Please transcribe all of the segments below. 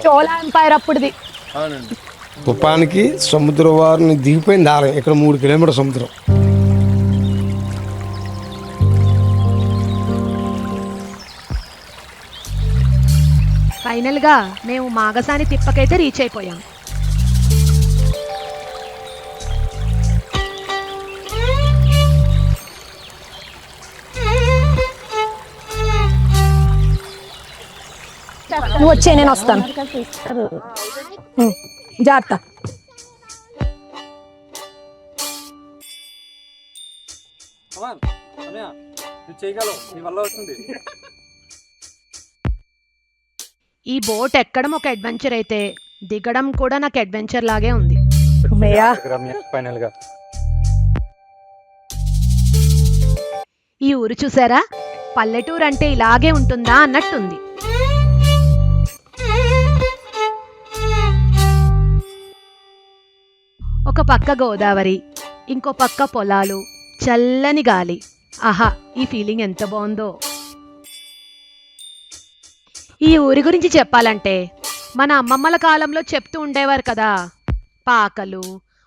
Chola umpire అప్పుడుది. తుఫానికి సముద్ర వారిని దిగిపోయింది ఆలయం. ఇక్కడ 3 కిలోమీటర్ సముద్రం. ఫైనల్ గా మేము మాగసాని తిప్పకైతే రీచ్ అయిపోయాం. నువ్వు వచ్చే, నేను వస్తాను. జాగ్రత్త. ఈ బోట్ ఎక్కడం ఒక అడ్వెంచర్ అయితే దిగడం కూడా నాకు అడ్వెంచర్ లాగే ఉంది. ఈ ఊరు చూసారా, పల్లెటూరు అంటే ఇలాగే ఉంటుందా అన్నట్టుంది. ఒక పక్క గోదావరి, ఇంకో పక్క పొలాలు, చల్లని గాలి. ఆహా, ఈ ఫీలింగ్ ఎంత బాగుందో. ఈ ఊరి గురించి చెప్పాలంటే మన అమ్మమ్మల కాలంలో చెప్తూ ఉండేవారు కదా, పాకలు,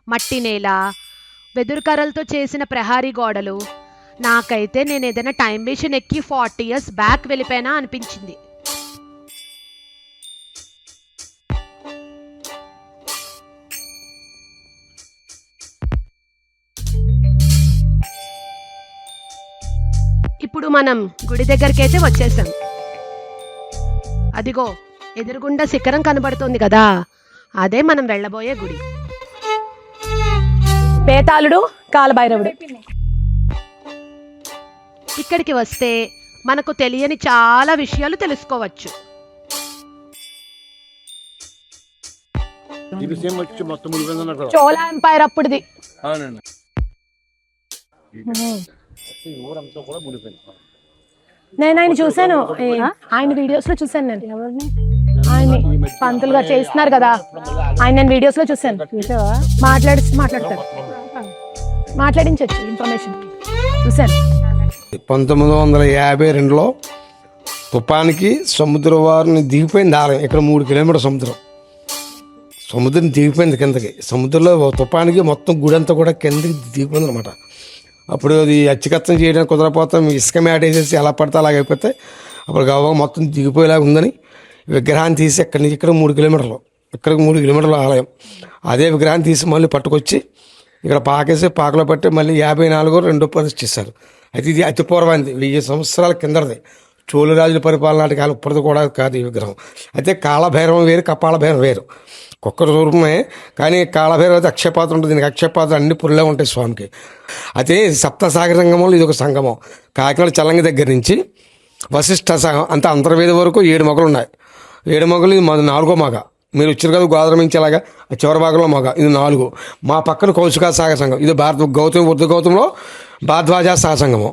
మట్టి నేల, వెదురు కర్రలతో చేసిన ప్రహారీ గోడలు. నాకైతే నేను ఏదైనా టైం మెషిన్ ఎక్కి 40 years బ్యాక్ వెళ్ళిపోయినా అనిపించింది. ఇప్పుడు మనం గుడి దగ్గరికి అయితే వచ్చేసాం. అదిగో ఎదురుగుండా శిఖరం కనబడుతుంది కదా, అదే మనం వెళ్ళబోయే గుడి. పేతాళుడు, కాలభైరవుడు. ఇక్కడికి వస్తే మనకు తెలియని చాలా విషయాలు తెలుసుకోవచ్చు. చోళ ఎంపైర్ అప్పుడుది. నేను ఆయన చూసాను, ఆయన వీడియోస్ లో చూసాను. నేను ఆయన పంతులు గారు చేస్తున్నారు కదా, ఆయన నేను వీడియోస్ లో చూసాను. మాట్లాడతారు, మాట్లాడించచ్చు, ఇన్ఫర్మేషన్ చూసాను. 1952లో తుఫానికి సముద్ర వారిని దిగిపోయింది ఆలయం. ఇక్కడ 3 కిలోమీటర్ సముద్రం. సముద్రం దిగిపోయింది కిందకి. సముద్రంలో తుఫానికి మొత్తం గుడి అంతా కూడా కిందకి దిగిపోయింది అనమాట. అప్పుడు అది అచ్చికత్తం చేయడానికి కుదరపోతాం, ఇసుక మ్యాట్ వేసేసి ఎలా పడితే అలాగైపోతే అప్పుడు గవ్వ మొత్తం దిగిపోయేలాగా ఉందని విగ్రహాన్ని తీసి ఇక్కడి నుంచి ఇక్కడ 3 కిలోమీటర్లు, ఇక్కడికి 3 కిలోమీటర్ల ఆలయం. అదే విగ్రహాన్ని తీసి మళ్ళీ పట్టుకొచ్చి ఇక్కడ పాకేసి పాకలో పట్టి మళ్ళీ 54 రెండో ప్రతిష్ఠ చేశారు. అయితే ఇది అతి పూర్వానికి 1000 సంవత్సరాల కిందది. చోళరాజుల పరిపాలన నాటి కాలం, ఇప్పటిది కూడా కాదు ఈ విగ్రహం. అయితే కాళభైరవం వేరు, కపాల భైరవం వేరు. ఒక్క రూపమే, కానీ కాళభైరవ అయితే అక్షయపాత్ర ఉంటుంది. దీనికి అక్షయపాత్ర అన్ని పురులే ఉంటాయి స్వామికి. అయితే సప్తసాగర సంగమంలో ఇది ఒక సంగమం. కాకినాడ చల్లంగి దగ్గర నుంచి వశిష్ఠ సంఘం అంత అంతర్వేది వరకు 7 మొగలు ఉన్నాయి. 7 మొగలు, ఇది 4వ మగ. మీరు వచ్చారు కదా గోదావరి నుంచి అలాగా చివరి భాగంలో మగ, ఇది 4. మా పక్కన కౌశికా సాగర సంఘం, ఇది గౌతంలో భారద్వాజ సాగర సంఘము.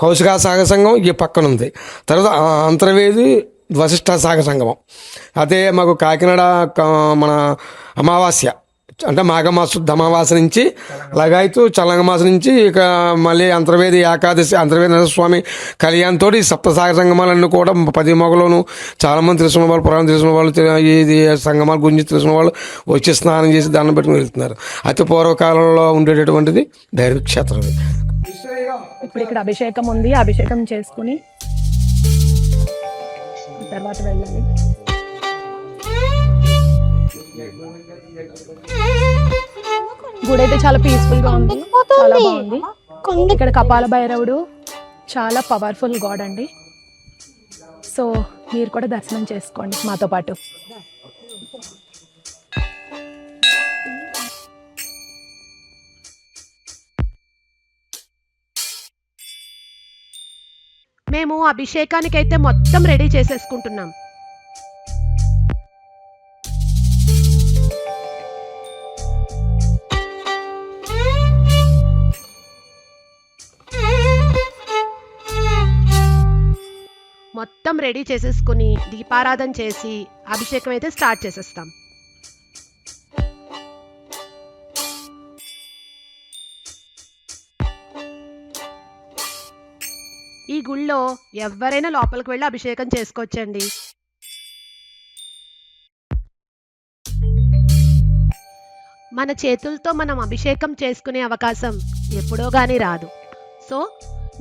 కౌశికా సాగర సంఘం ఈ పక్కన ఉంది. తర్వాత అంతర్వేది వశిష్ఠ సాగర సంగమం. అదే మాకు కాకినాడ మన అమావాస్య అంటే మాఘమాస అమావాస్య నుంచి లగాయతు చల్లంగ మాసం నుంచి ఇక మళ్ళీ అంతర్వేది ఏకాదశి, అంతర్వేది నరస్వామి కళ్యాణంతో ఈ సప్తసాగర సంగమాలన్నీ కూడా 10 మొగలోను చాలామంది తెలిసిన వాళ్ళు, పురాణం తెలిసిన వాళ్ళు, ఇది సంగమాల గురించి తెలిసిన వాళ్ళు వచ్చి స్నానం చేసి దండం పెట్టుకుని వెళ్తున్నారు. అతి పూర్వకాలంలో ఉండేటటువంటిది దైవ క్షేత్రం. ఇప్పుడు ఇక్కడ అభిషేకం ఉంది, అభిషేకం చేసుకుని తర్వాత వెళ్ళాలి. గుడి అయితే చాలా పీస్ఫుల్ గా ఉంది, చాలా బాగుంది. ఇక్కడ కపాల భైరవుడు చాలా పవర్ఫుల్ గాడ్ అండి. సో మీరు కూడా దర్శనం చేసుకోండి మాతో పాటు. మేము అభిషేకానికైతే మొత్తం రెడీ చేసేసుకుంటున్నాం. మొత్తం రెడీ చేసేసుకుని దీపారాధన చేసి అభిషేకం అయితే స్టార్ట్ చేసేస్తాం. ఈ గుళ్ళో ఎవరైనా లోపలికి వెళ్ళి అభిషేకం చేసుకోవచ్చండి. మన చేతులతో మనం అభిషేకం చేసుకునే అవకాశం ఎప్పుడో గానీ రాదు. సో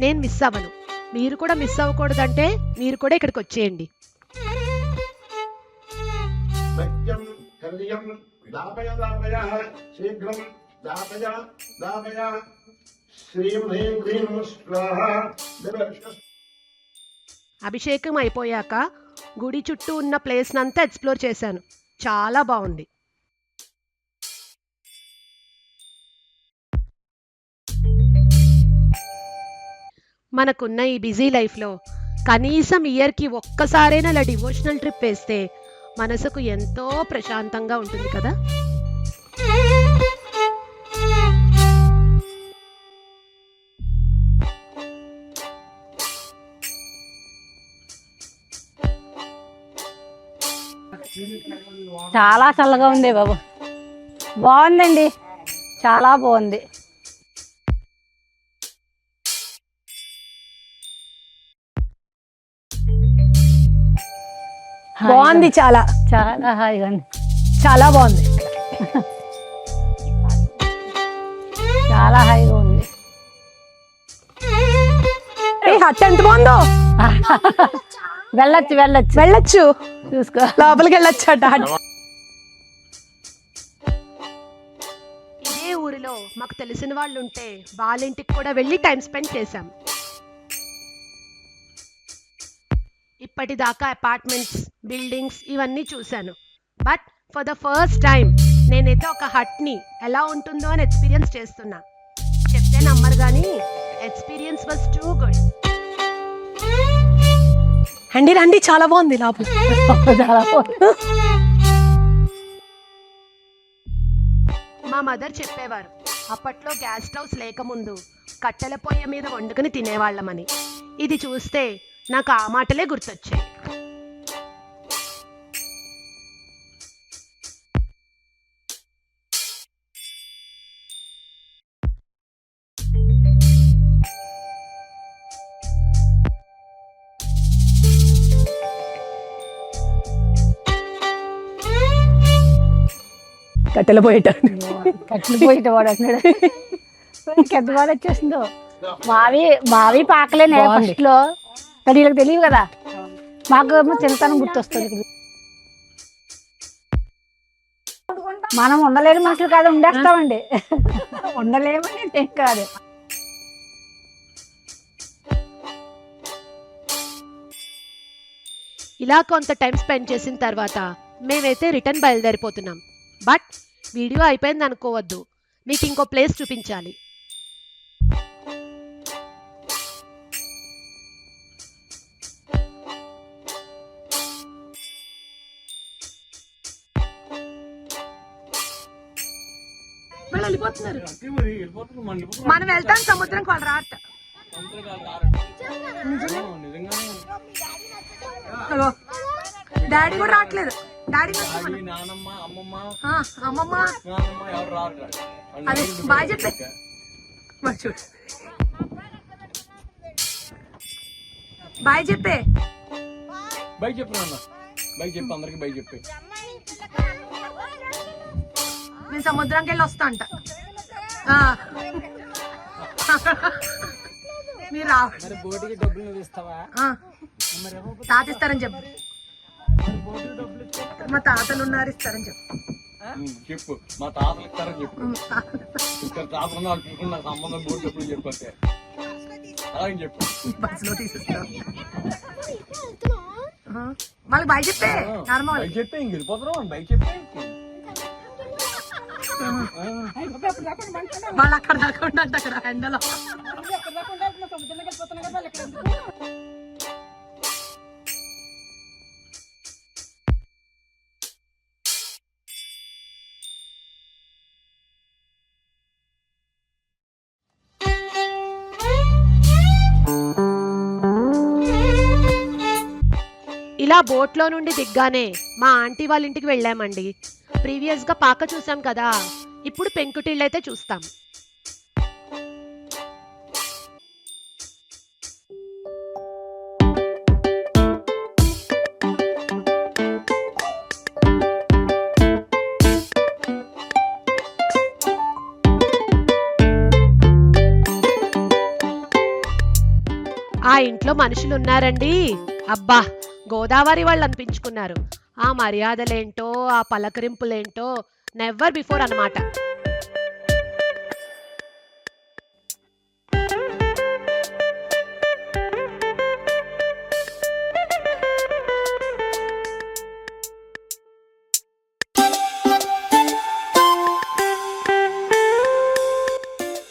నేను మిస్ అవ్వను. మీరు కూడా మిస్ అవ్వకూడదంటే మీరు కూడా ఇక్కడికి వచ్చేయండి. సత్యం హృదయం దాపయ దాపయ శీఘ్రం దాపయ దాపయ శ్రీం హ్రీం క్లీం స్వాహ. అభిషేకం అయిపోయాక గుడి చుట్టూ ఉన్న ప్లేస్ నంతా ఎక్స్ప్లోర్ చేశాను. చాలా బాగుంది. మనకున్న ఈ బిజీ లైఫ్లో కనీసం ఇయర్కి ఒక్కసారైనా ఇలా డివోషనల్ ట్రిప్ వేస్తే మనసుకు ఎంతో ప్రశాంతంగా ఉంటుంది కదా. చాలా చల్లగా ఉంది బాబు, బాగుందండి, చాలా బాగుంది. బాగుంది, చాలా చాలా హాయిగా ఉంది, చాలా బాగుంది. చాలా హాయిగా ఉంది. హట్ ఎంత బాగుందో. వెళ్ళొచ్చు వెళ్ళొచ్చు వెళ్ళొచ్చు, చూసుకో. లోపలికి వెళ్ళొచ్చు అట. ఇదే ఊరిలో మాకు తెలిసిన వాళ్ళు ఉంటే వాళ్ళ ఇంటికి కూడా వెళ్ళి టైం స్పెండ్ చేశాం. ఇప్పటిదాకా అపార్ట్మెంట్స్, బిల్డింగ్స్ ఇవన్నీ చూశాను. But for the first time నేనైతే ఒక హట్ని ఎలా ఉంటుందో అని ఎక్స్పీరియన్స్ చేస్తున్నా. చెప్తే నమ్మరు కానీ ఎక్స్పీరియన్స్ వాజ్ టూ గుడ్. రండి రండి, చాలా బాగుంది లోపల. చాలా బాగుంది. మా మదర్ చెప్పేవారు అప్పట్లో గ్యాస్ స్టవ్స్ లేకముందు కట్టెల పొయ్యి మీద వండుకుని తినేవాళ్ళమని. ఇది చూస్తే నాకు ఆ మాటలే గుర్తొచ్చాయి. కట్టెల పోయేట కట్లు పోయిట వాడు అంటున్నాడు. ఎంత బాగా వచ్చేసిందో. మావి మావి పాకలేనే బాగుంది. ఫస్ట్ లో, కానీ వీళ్ళకి తెలియదు కదా. మాకు ఏమో చిన్నతనం గుర్తొస్తుంది. మనం ఉండలేని మనుషులు కాదు, ఉండేస్తామండి. ఉండలేమని ఏం కాదు. ఇలా కొంత టైం స్పెండ్ చేసిన తర్వాత మేమైతే రిటర్న్ బయలుదేరిపోతున్నాం. బట్ వీడియో అయిపోయింది అనుకోవద్దు, మీకు ఇంకో ప్లేస్ చూపించాలి. మనం వెళ్తాం సముద్రం కొలరాట. డాడీ కూడా రావట్లేదు. డాడీ అమ్మమ్మ అదే బాయ్ చెప్పే. చూడు బాయ్ చెప్పే. బై చెప్పు నాన్న, బై చెప్పు, అందరికి బై చెప్పి. నేను సముద్రానికి వెళ్ళి వస్తా అంట. మీరు రా, బోటికి డబ్బులు నువ్వు ఇస్తావా? తాత ఇస్తారని చెప్పు. మా తాతలు ఉన్నారు, ఇస్తారని చెప్పు. చెప్పు, మా తాతలు ఇస్తారని చెప్పు. ఇక్కడ తాతలు వాళ్ళు చూసుకుని నాకు సంబంధం బోటి డబ్బులు చెప్పంటే అలాగే చెప్పు. బస్సులో తీసిస్తా. వాళ్ళకి బాయ్ చెప్పే. బై చెప్పే, ఇంక వెళ్ళిపోతున్నాం. బై చెప్పే, వాళ్ళు అక్కడ దాకా ఉండండి, అక్కడ ఎండలో. ఇలా బోట్లో నుండి దిగ్గానే మా ఆంటీ వాళ్ళ ఇంటికి వెళ్ళామండి. ప్రీవియస్గా పాక చూసాం కదా, ఇప్పుడు పెంకుటిళ్ళు అయితే చూస్తాం. ఇంట్లో మనుషులు ఉన్నారండి, అబ్బా గోదావరి వాళ్ళు అనిపించుకున్నారు. ఆ మర్యాదలేంటో ఆ పలకరింపులేంటో నెవర్ బిఫోర్ అన్నమాట.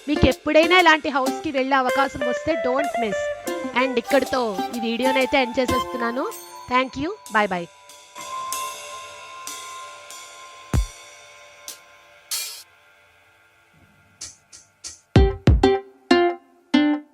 మీకు ఎప్పుడైనా ఇలాంటి హౌస్కి వెళ్ళే అవకాశం వస్తే డోంట్ మిస్. అండ్ ఇక్కడితో ఈ వీడియోనైతే ఎండ్ చేసేస్తున్నాను. Thank you, bye bye.